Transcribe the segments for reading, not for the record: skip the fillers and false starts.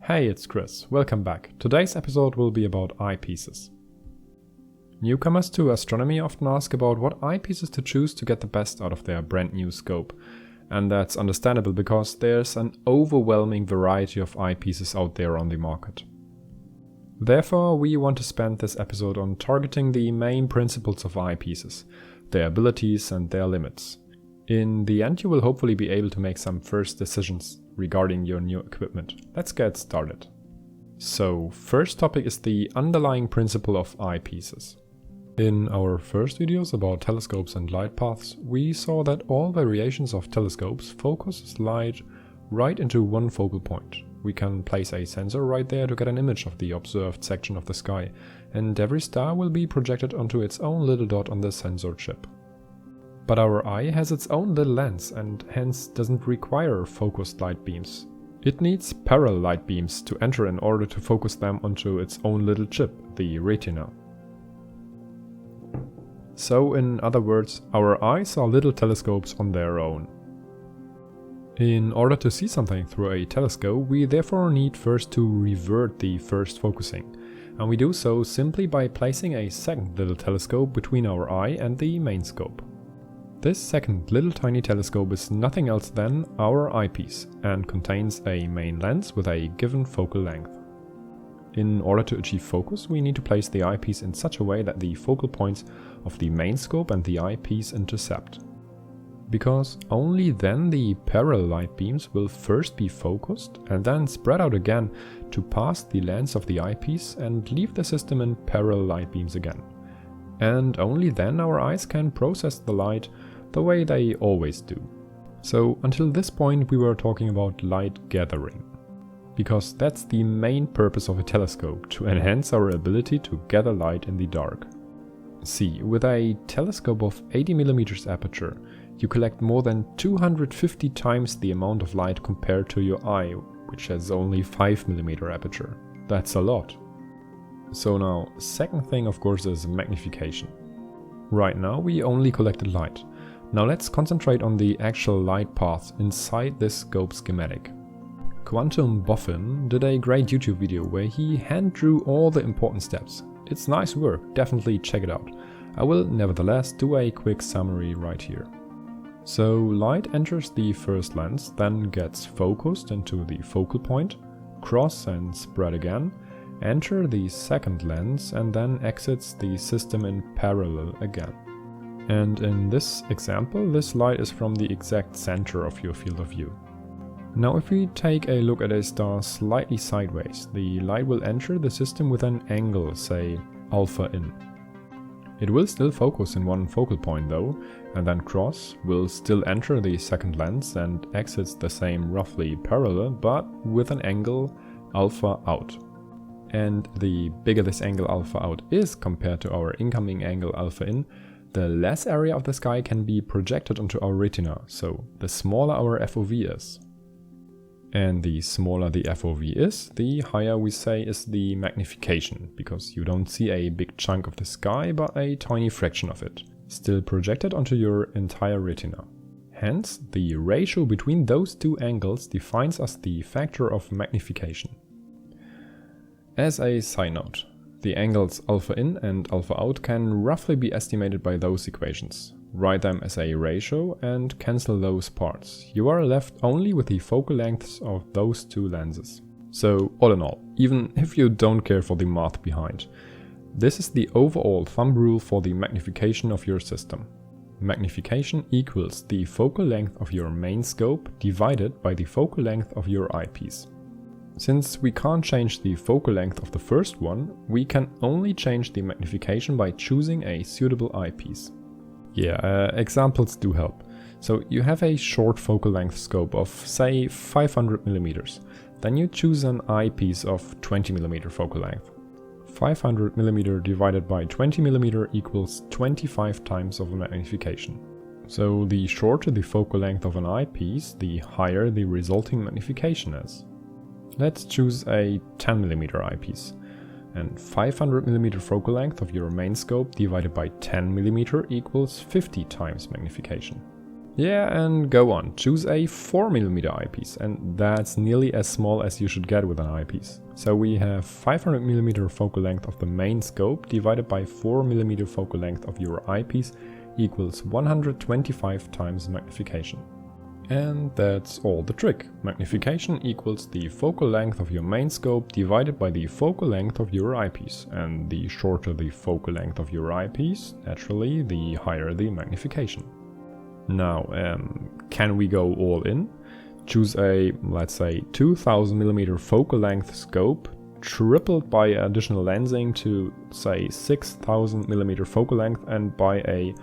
Hey, it's Chris. Welcome back. Today's episode will be about eyepieces. Newcomers to astronomy often ask about what eyepieces to choose to get the best out of their brand new scope. And that's understandable because there's an overwhelming variety of eyepieces out there on the market. Therefore, we want to spend this episode on targeting the main principles of eyepieces, their abilities and their limits. In the end, you will hopefully be able to make some first decisions regarding your new equipment. Let's get started. So, first topic is the underlying principle of eyepieces. In our first videos about telescopes and light paths, we saw that all variations of telescopes focus light right into one focal point. We can place a sensor right there to get an image of the observed section of the sky, and every star will be projected onto its own little dot on the sensor chip. But our eye has its own little lens and hence doesn't require focused light beams. It needs parallel light beams to enter in order to focus them onto its own little chip, the retina. So in other words, our eyes are little telescopes on their own. In order to see something through a telescope, we therefore need first to revert the first focusing. And we do so simply by placing a second little telescope between our eye and the main scope. This second little tiny telescope is nothing else than our eyepiece and contains a main lens with a given focal length. In order to achieve focus, we need to place the eyepiece in such a way that the focal points of the main scope and the eyepiece intercept. Because only then the parallel light beams will first be focused and then spread out again to pass the lens of the eyepiece and leave the system in parallel light beams again. And only then our eyes can process the light the way they always do. So until this point we were talking about light gathering. Because that's the main purpose of a telescope, to enhance our ability to gather light in the dark. See, with a telescope of 80mm aperture, you collect more than 250 times the amount of light compared to your eye, which has only 5mm aperture. That's a lot. So now, second thing of course is magnification. Right now we only collected light. Now let's concentrate on the actual light paths inside this scope schematic. Quantum Boffin did a great YouTube video where he hand drew all the important steps. It's nice work, definitely check it out. I will nevertheless do a quick summary right here. So light enters the first lens, then gets focused into the focal point, cross and spread again, enter the second lens and then exits the system in parallel again. And in this example, this light is from the exact center of your field of view. Now if we take a look at a star slightly sideways, the light will enter the system with an angle, say alpha in. It will still focus in one focal point though, and then cross, will still enter the second lens and exits the same roughly parallel, but with an angle alpha out. And the bigger this angle alpha out is compared to our incoming angle alpha in, the less area of the sky can be projected onto our retina, so the smaller our FOV is. And the smaller the FOV is, the higher we say is the magnification, because you don't see a big chunk of the sky but a tiny fraction of it, still projected onto your entire retina. Hence, the ratio between those two angles defines as the factor of magnification. As a side note, the angles alpha in and alpha out can roughly be estimated by those equations. Write them as a ratio and cancel those parts. You are left only with the focal lengths of those two lenses. So all in all, even if you don't care for the math behind, this is the overall thumb rule for the magnification of your system. Magnification equals the focal length of your main scope divided by the focal length of your eyepiece. Since we can't change the focal length of the first one, we can only change the magnification by choosing a suitable eyepiece. Yeah, examples do help. So you have a short focal length scope of say 500mm. Then you choose an eyepiece of 20mm focal length. 500mm divided by 20mm equals 25 times of magnification. So the shorter the focal length of an eyepiece, the higher the resulting magnification is. Let's choose a 10mm eyepiece, and 500mm focal length of your main scope divided by 10mm equals 50 times magnification. Yeah, and go on, choose a 4mm eyepiece, and that's nearly as small as you should get with an eyepiece. So we have 500mm focal length of the main scope divided by 4mm focal length of your eyepiece equals 125 times magnification. And that's all the trick. Magnification equals the focal length of your main scope divided by the focal length of your eyepiece. And the shorter the focal length of your eyepiece, naturally, the higher the magnification. Now, can we go all in? Choose a, let's say, 2000mm focal length scope, tripled by additional lensing to, say, 6000mm focal length, and buy a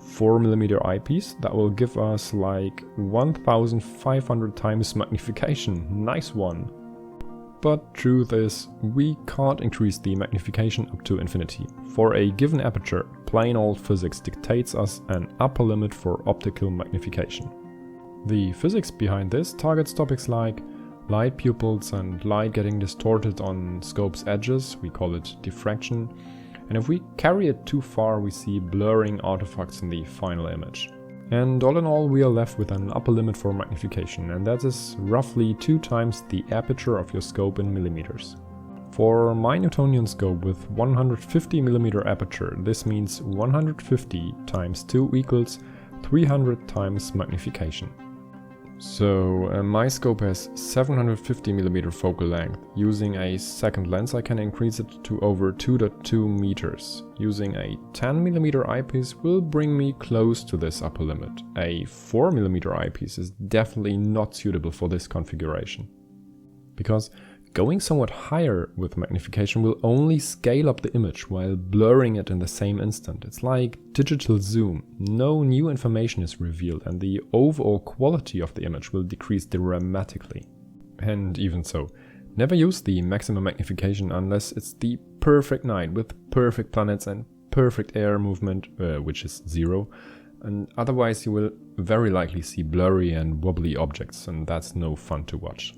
4mm eyepiece. That will give us like 1500 times magnification. Nice one. But truth is, we can't increase the magnification up to infinity. For a given aperture, plain old physics dictates us an upper limit for optical magnification. The physics behind this targets topics like light pupils and light getting distorted on scope's edges, we call it diffraction, and if we carry it too far we see blurring artifacts in the final image. And all in all we are left with an upper limit for magnification, and that is roughly 2 times the aperture of your scope in millimeters. For my Newtonian scope with 150mm aperture, this means 150 times 2 equals 300 times magnification. So my scope has 750mm focal length. Using a second lens I can increase it to over 2.2 meters. Using a 10mm eyepiece will bring me close to this upper limit. A 4mm eyepiece is definitely not suitable for this configuration. Because going somewhat higher with magnification will only scale up the image while blurring it in the same instant. It's like digital zoom. No new information is revealed and the overall quality of the image will decrease dramatically. And even so, never use the maximum magnification unless it's the perfect night with perfect planets and perfect air movement, which is 0. And otherwise you will very likely see blurry and wobbly objects, and that's no fun to watch.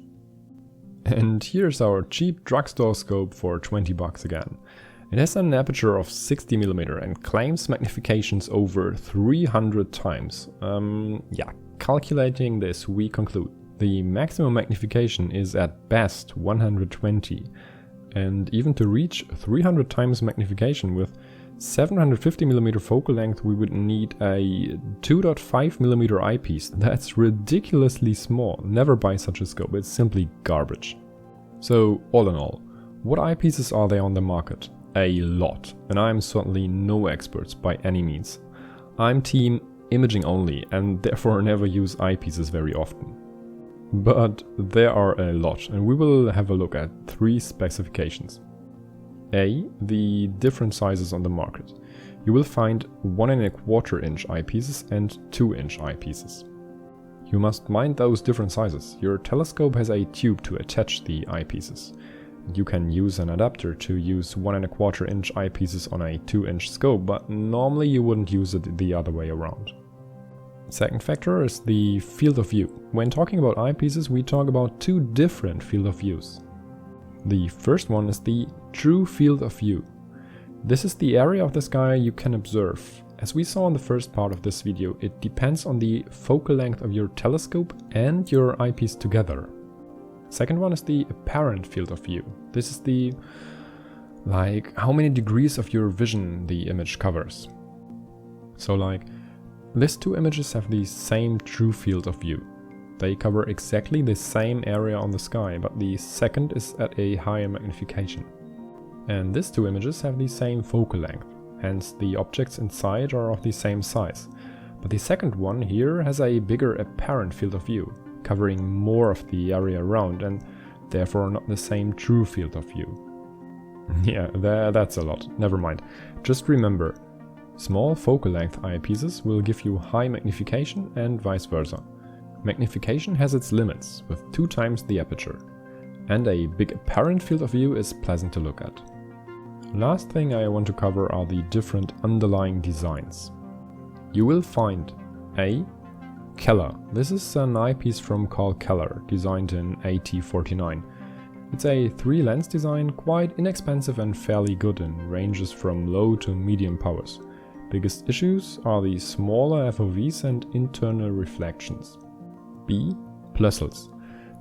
And here's our cheap drugstore scope for 20 bucks again. It has an aperture of 60mm and claims magnifications over 300 times. Calculating this we conclude the maximum magnification is at best 120. And even to reach 300 times magnification with 750mm focal length we would need a 2.5mm eyepiece. That's ridiculously small. Never buy such a scope, it's simply garbage. So all in all, what eyepieces are there on the market? A lot, and I'm certainly no expert by any means. I'm team imaging only and therefore never use eyepieces very often. But there are a lot, and we will have a look at 3 specifications. A. The different sizes on the market. You will find 1¼ inch eyepieces and 2-inch eyepieces. You must mind those different sizes. Your telescope has a tube to attach the eyepieces. You can use an adapter to use 1¼ inch eyepieces on a 2-inch scope, but normally you wouldn't use it the other way around. Second factor is the field of view. When talking about eyepieces, we talk about 2 different field of views. The first one is the true field of view. This is the area of the sky you can observe. As we saw in the first part of this video, it depends on the focal length of your telescope and your eyepiece together. Second one is the apparent field of view. This is the, how many degrees of your vision the image covers. So these 2 images have the same true field of view. They cover exactly the same area on the sky, but the second is at a higher magnification. And these 2 images have the same focal length, hence the objects inside are of the same size. But the second one here has a bigger apparent field of view, covering more of the area around and therefore not the same true field of view. Yeah, that's a lot, never mind. Just remember, small focal length eyepieces will give you high magnification and vice versa. Magnification has its limits, with 2 times the aperture, and a big apparent field of view is pleasant to look at. Last thing I want to cover are the different underlying designs. You will find A. Keller. This is an eyepiece from Carl Keller, designed in 1849. It's a 3-lens design, quite inexpensive and fairly good in ranges from low to medium powers. Biggest issues are the smaller FOVs and internal reflections. B. Plusls.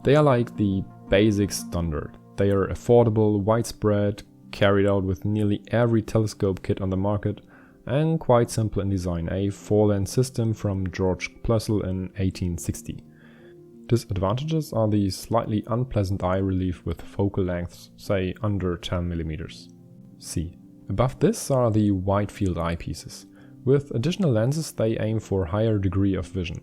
They are like the basic standard. They are affordable, widespread, carried out with nearly every telescope kit on the market, and quite simple in design, a 4-lens system from George Plusl in 1860. Disadvantages are the slightly unpleasant eye relief with focal lengths, say under 10 mm. C. Above this are the wide field eyepieces. With additional lenses they aim for higher degree of vision.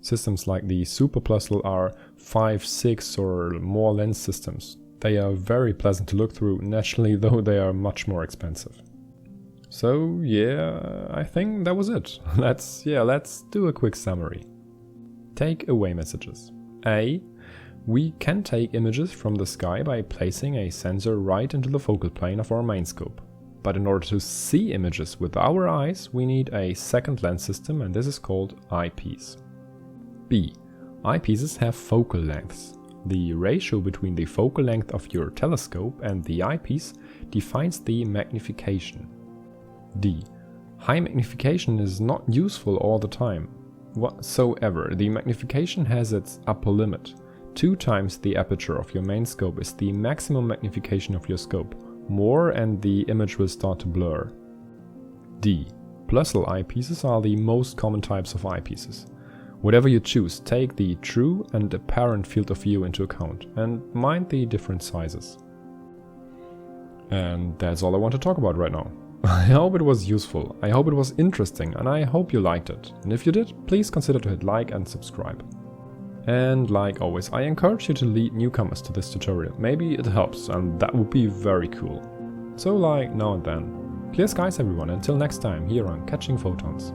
Systems like the Super Plusl are 5, 6 or more lens systems. They are very pleasant to look through, naturally, though they are much more expensive. So yeah, I think that was it. Let's do a quick summary. Takeaway messages. A. We can take images from the sky by placing a sensor right into the focal plane of our main scope. But in order to see images with our eyes, we need a second lens system, and this is called eyepiece. B. Eyepieces have focal lengths. The ratio between the focal length of your telescope and the eyepiece defines the magnification. D. High magnification is not useful all the time. Whatsoever, the magnification has its upper limit. 2 times the aperture of your main scope is the maximum magnification of your scope. More and the image will start to blur. D. Plusl eyepieces are the most common types of eyepieces. Whatever you choose, take the true and apparent field of view into account and mind the different sizes. And that's all I want to talk about right now. I hope it was useful, I hope it was interesting, and I hope you liked it. And if you did, please consider to hit like and subscribe. And like always, I encourage you to lead newcomers to this tutorial. Maybe it helps, and that would be very cool. So like now and then. Clear skies everyone, until next time here on Catching Photons.